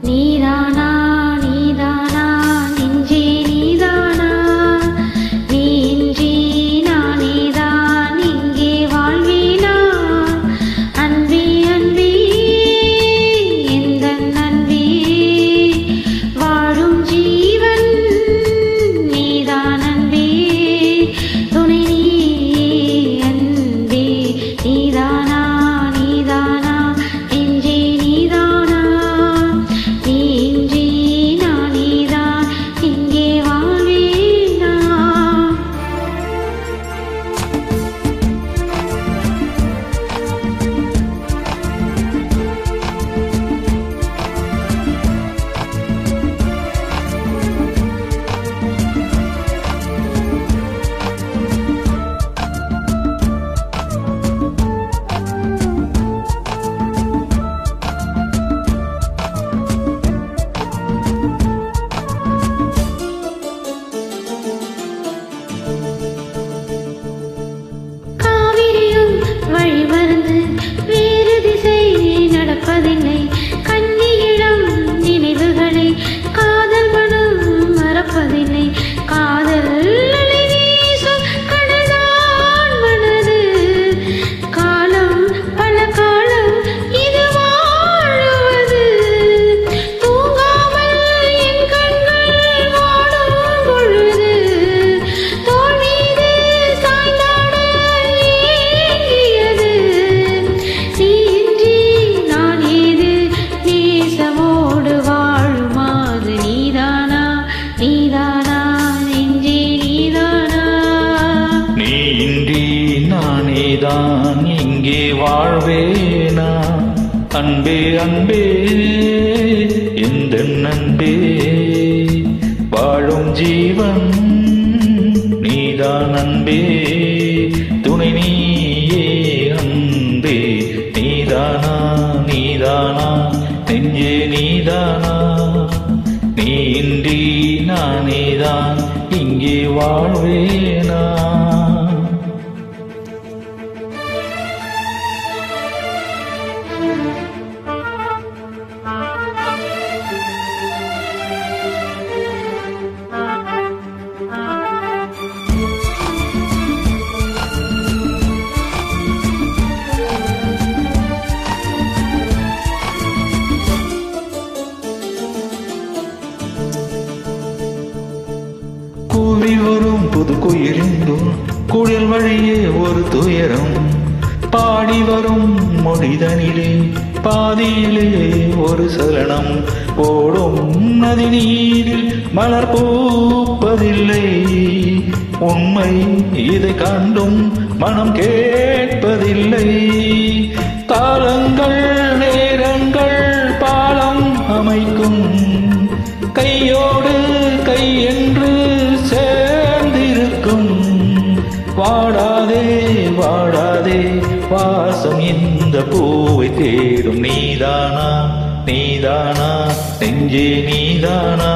நீதானா நீதானா நெஞ்சே நீதானா நீ இன்றி நானேதான் இங்கே வாழ்வேனா அன்பே அன்பே எந்தன் அன்பே வாழும் ஜீவன் நீதான் அன்பே துணை நீ அன்பே நீதானா நீதானா நெஞ்சே நீதானா வழிமறந்து வேறு திசை நடப்பதில்லை கண்ணியிடம் நினைவுகளை காதல் மனம் மறப்பதில்லை காதல் வீசும் கடல்தான் மனது காலம் பல காலம் இது வாழுவது தூங்காமல் என் கண்கள் வாடும் பொழுது தோல் மீது சாய்ந்தாட நீதானா நெஞ்சே நீதானா நீ இன்றி நானேதான் இங்கே வாழ்வேனா அன்பே அன்பே எந்தன் அன்பே வாழும் ஜீவன் நீதான் அன்பே துணை நீயே அன்பே நீதானா நீதானா நெஞ்சே நீதானா நீ இன்றி நானேதான் இங்கே வாழ்வேனா கூவி வரும் புது குயிலின்றும் குளிர் வழியே ஒரு துயரம் பாடி வரும் மொழிதனிலே பாதியிலே ஒரு சலனம் ஓடும் நதி நீரில் மலர் பூப்பதில்லை உண்மை இதை கண்டும் மனம் கேட்பதில்லை காலங்கள் நேரங்கள் பாலம் அமைக்கும் கையோடு கை என்று சேர்ந்திருக்கும் வாடாதே வாடாதே வாசம் இந்த பூவை தேடும் நீதானா நீதானா நெஞ்சே நீதானா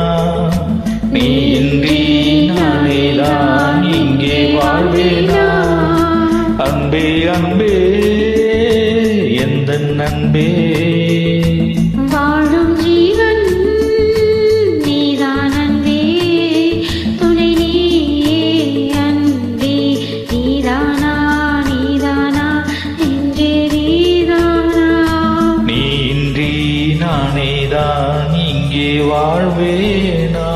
நீ இன்றி நானேதான் இங்கே வாழ்வேனா அன்பே அன்பே எந்தன் அன்பே வாழும் ஜீவன் நீதான் அன்பே துணை நீயே அன்பே நீதானா நீதானா நெஞ்சே நீதானா நீ இன்றி நானேதான் இங்கே வாழ்வேனா